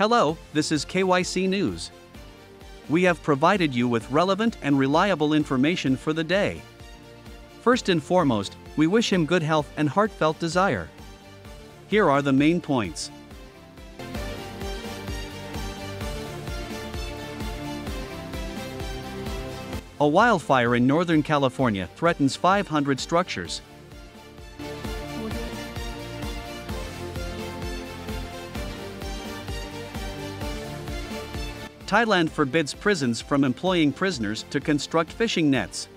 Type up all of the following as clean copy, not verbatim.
Hello, this is KYC News. We have provided you with relevant and reliable information for the day. First and foremost, we wish him good health and heartfelt desire. Here are the main points. A wildfire in Northern California threatens 500 structures. Thailand forbids prisons from employing prisoners to construct fishing nets.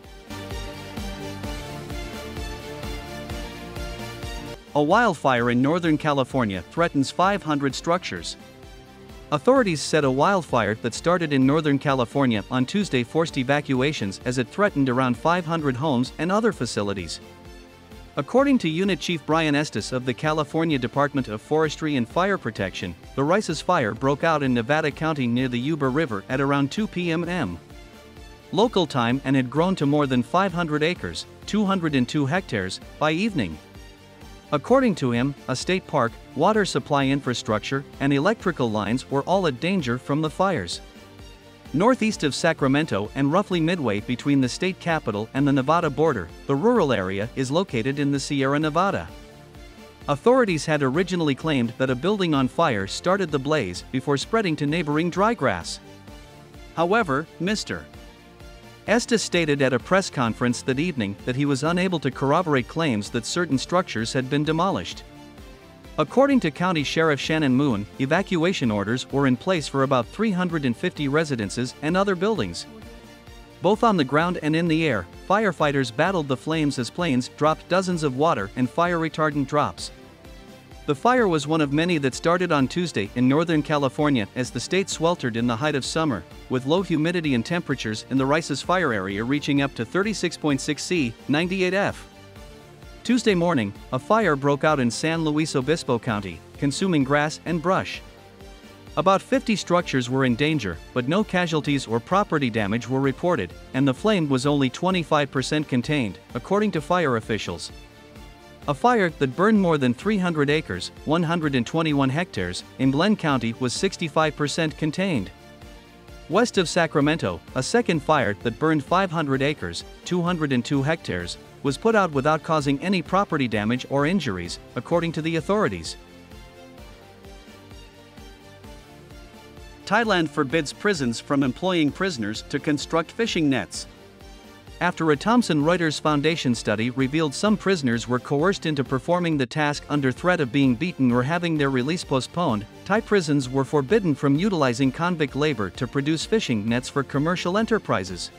A wildfire in Northern California threatens 500 structures. Authorities said a wildfire that started in Northern California on Tuesday forced evacuations as it threatened around 500 homes and other facilities. According to Unit Chief Brian Estes of the California Department of Forestry and Fire Protection, the Rice's fire broke out in Nevada County near the Yuba River at around 2 p.m. local time and had grown to more than 500 acres, 202 hectares, by evening. According to him, a state park, water supply infrastructure, and electrical lines were all at danger from the fires. Northeast of Sacramento and roughly midway between the state capital and the Nevada border, the rural area is located in the Sierra Nevada. Authorities had originally claimed that a building on fire started the blaze before spreading to neighboring dry grass. However, Mr. Estes stated at a press conference that evening that he was unable to corroborate claims that certain structures had been demolished. According to County Sheriff Shannon Moon, evacuation orders were in place for about 350 residences and other buildings. Both on the ground and in the air, firefighters battled the flames as planes dropped dozens of water and fire retardant drops. The fire was one of many that started on Tuesday in Northern California as the state sweltered in the height of summer, with low humidity and temperatures in the Rice's fire area reaching up to 36.6 C, 98 F. Tuesday morning, a fire broke out in San Luis Obispo County, consuming grass and brush. About 50 structures were in danger, but no casualties or property damage were reported, and the flame was only 25% contained, according to fire officials. A fire that burned more than 300 acres, 121 hectares, in Glenn County was 65% contained. West of Sacramento, a second fire that burned 500 acres, 202 hectares, was put out without causing any property damage or injuries, according to the authorities. Thailand forbids prisons from employing prisoners to construct fishing nets. After a Thomson Reuters Foundation study revealed some prisoners were coerced into performing the task under threat of being beaten or having their release postponed, Thai prisons were forbidden from utilizing convict labor to produce fishing nets for commercial enterprises.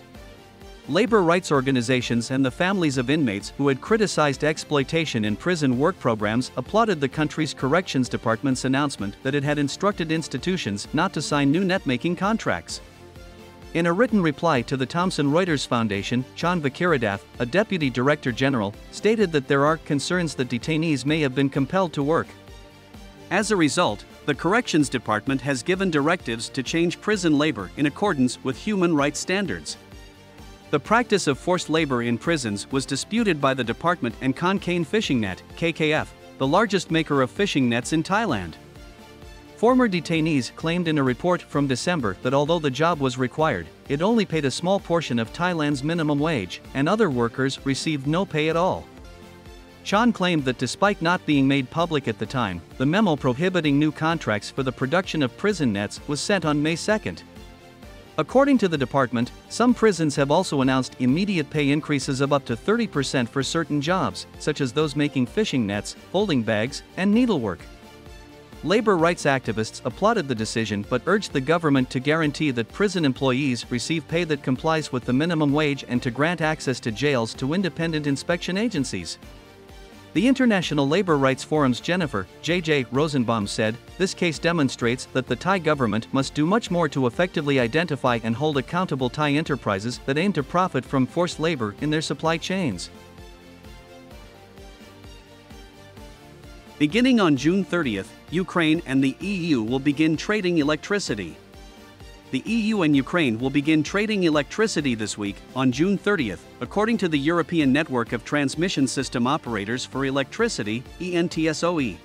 Labor rights organizations and the families of inmates who had criticized exploitation in prison work programs applauded the country's corrections department's announcement that it had instructed institutions not to sign new net-making contracts. In a written reply to the Thomson Reuters Foundation, Chan Vakiradath, a deputy director general, stated that there are concerns that detainees may have been compelled to work. As a result, the Corrections Department has given directives to change prison labor in accordance with human rights standards. The practice of forced labor in prisons was disputed by the department and Kon Fishing Net, KKF, the largest maker of fishing nets in Thailand. Former detainees claimed in a report from December that although the job was required, it only paid a small portion of Thailand's minimum wage, and other workers received no pay at all. Chan claimed that despite not being made public at the time, the memo prohibiting new contracts for the production of prison nets was sent on May 2. According to the department, some prisons have also announced immediate pay increases of up to 30% for certain jobs, such as those making fishing nets, folding bags, and needlework. Labor rights activists applauded the decision but urged the government to guarantee that prison employees receive pay that complies with the minimum wage and to grant access to jails to independent inspection agencies. The International Labor Rights Forum's Jennifer J.J. Rosenbaum said, "This case demonstrates that the Thai government must do much more to effectively identify and hold accountable Thai enterprises that aim to profit from forced labor in their supply chains." Beginning on June 30th, Ukraine and the EU will begin trading electricity. The EU and Ukraine will begin trading electricity this week, on June 30th, according to the European Network of Transmission System Operators for Electricity, ENTSOE.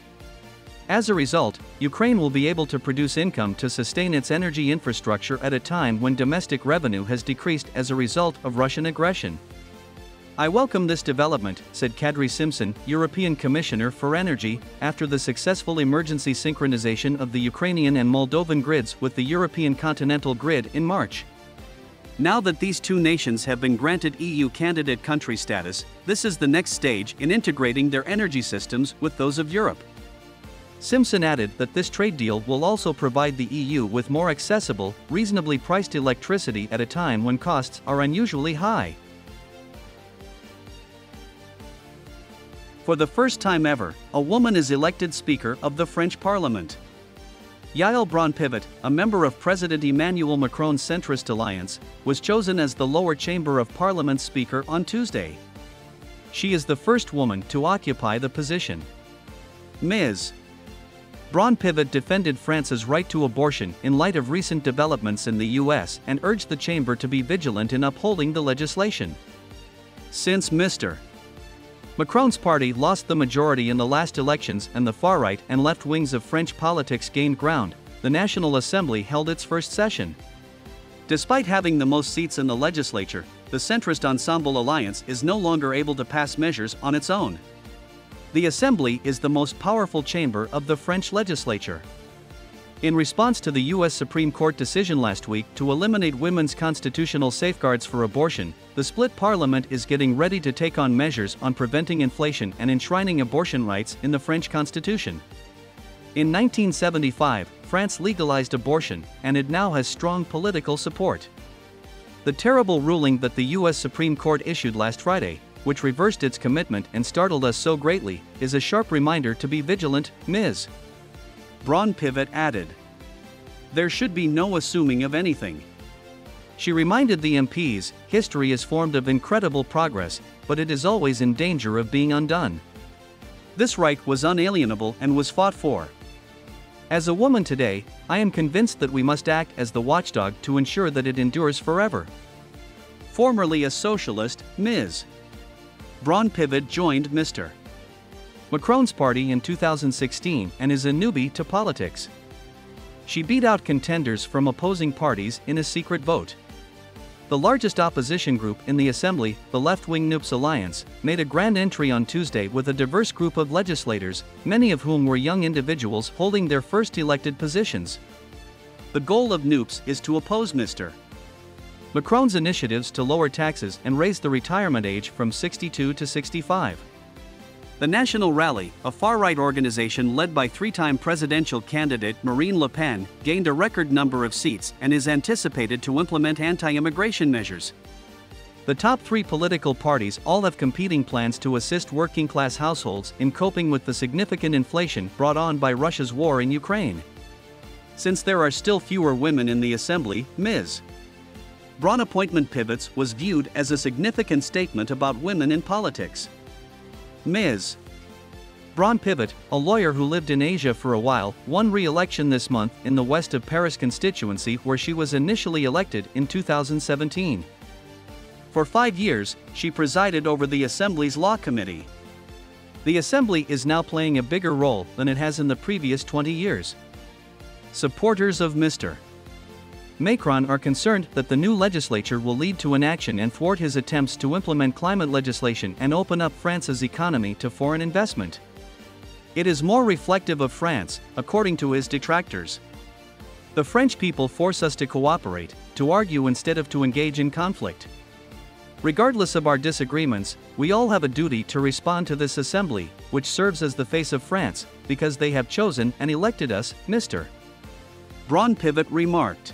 As a result, Ukraine will be able to produce income to sustain its energy infrastructure at a time when domestic revenue has decreased as a result of Russian aggression. I welcome this development, said Kadri Simpson, European Commissioner for Energy, after the successful emergency synchronization of the Ukrainian and Moldovan grids with the European continental grid in March. Now that these two nations have been granted EU candidate country status, this is the next stage in integrating their energy systems with those of Europe. Simpson added that this trade deal will also provide the EU with more accessible, reasonably priced electricity at a time when costs are unusually high. For the first time ever, a woman is elected Speaker of the French Parliament. Yael Braun-Pivet, a member of President Emmanuel Macron's centrist alliance, was chosen as the lower chamber of Parliament's Speaker on Tuesday. She is the first woman to occupy the position. Ms. Braun-Pivet defended France's right to abortion in light of recent developments in the US and urged the chamber to be vigilant in upholding the legislation. Since Mr. Macron's party lost the majority in the last elections and the far-right and left wings of French politics gained ground, the National Assembly held its first session. Despite having the most seats in the legislature, the centrist Ensemble alliance is no longer able to pass measures on its own. The Assembly is the most powerful chamber of the French legislature. In response to the U.S. Supreme Court decision last week to eliminate women's constitutional safeguards for abortion, the split parliament is getting ready to take on measures on preventing inflation and enshrining abortion rights in the French constitution. In 1975, France legalized abortion, and it now has strong political support. The terrible ruling that the U.S. Supreme Court issued last Friday, which reversed its commitment and startled us so greatly, is a sharp reminder to be vigilant, Ms. Braun-Pivet added. There should be no assuming of anything. She reminded the MPs, history is formed of incredible progress, but it is always in danger of being undone. This right was unalienable and was fought for. As a woman today, I am convinced that we must act as the watchdog to ensure that it endures forever. Formerly a socialist, Ms. Braun-Pivet joined Mr. Macron's party in 2016 and is a newbie to politics. She beat out contenders from opposing parties in a secret vote. The largest opposition group in the Assembly, the left-wing NUPES Alliance, made a grand entry on Tuesday with a diverse group of legislators, many of whom were young individuals holding their first elected positions. The goal of NUPES is to oppose Mr. Macron's initiatives to lower taxes and raise the retirement age from 62 to 65. The National Rally, a far-right organization led by three-time presidential candidate Marine Le Pen, gained a record number of seats and is anticipated to implement anti-immigration measures. The top three political parties all have competing plans to assist working-class households in coping with the significant inflation brought on by Russia's war in Ukraine. Since there are still fewer women in the Assembly, Ms. Braun appointment pivots was viewed as a significant statement about women in politics. Ms. Braun-Pivet, a lawyer who lived in Asia for a while, won re-election this month in the west of Paris constituency where she was initially elected in 2017. For 5 years, she presided over the Assembly's Law Committee. The Assembly is now playing a bigger role than it has in the previous 20 years. Supporters of Mr. Macron are concerned that the new legislature will lead to inaction and thwart his attempts to implement climate legislation and open up France's economy to foreign investment. It is more reflective of France, according to his detractors. The French people force us to cooperate, to argue instead of to engage in conflict. Regardless of our disagreements, we all have a duty to respond to this assembly, which serves as the face of France, because they have chosen and elected us, Mr. Braun-Pivet remarked.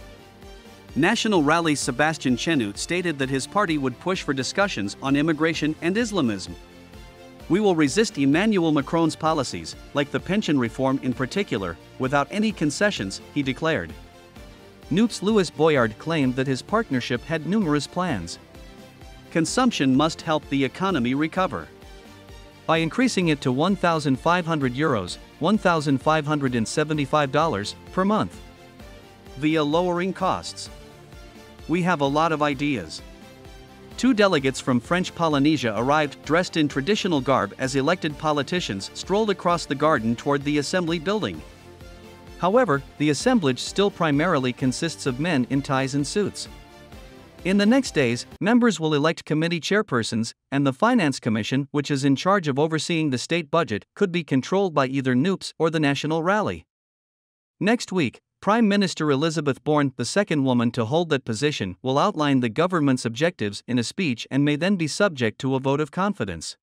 National Rally's Sébastien Chenu stated that his party would push for discussions on immigration and Islamism. We will resist Emmanuel Macron's policies, like the pension reform in particular, without any concessions, he declared. NUPES' Louis Boyard claimed that his partnership had numerous plans. Consumption must help the economy recover. By increasing it to €1,500, $1,575 per month. Via lowering costs. We have a lot of ideas. 2 delegates from French Polynesia arrived dressed in traditional garb as elected politicians strolled across the garden toward the assembly building. However, the assemblage still primarily consists of men in ties and suits. In the next days, members will elect committee chairpersons, and the Finance Commission, which is in charge of overseeing the state budget, could be controlled by either NUPES or the National Rally. Next week, Prime Minister Elizabeth Bourne, the second woman to hold that position, will outline the government's objectives in a speech and may then be subject to a vote of confidence.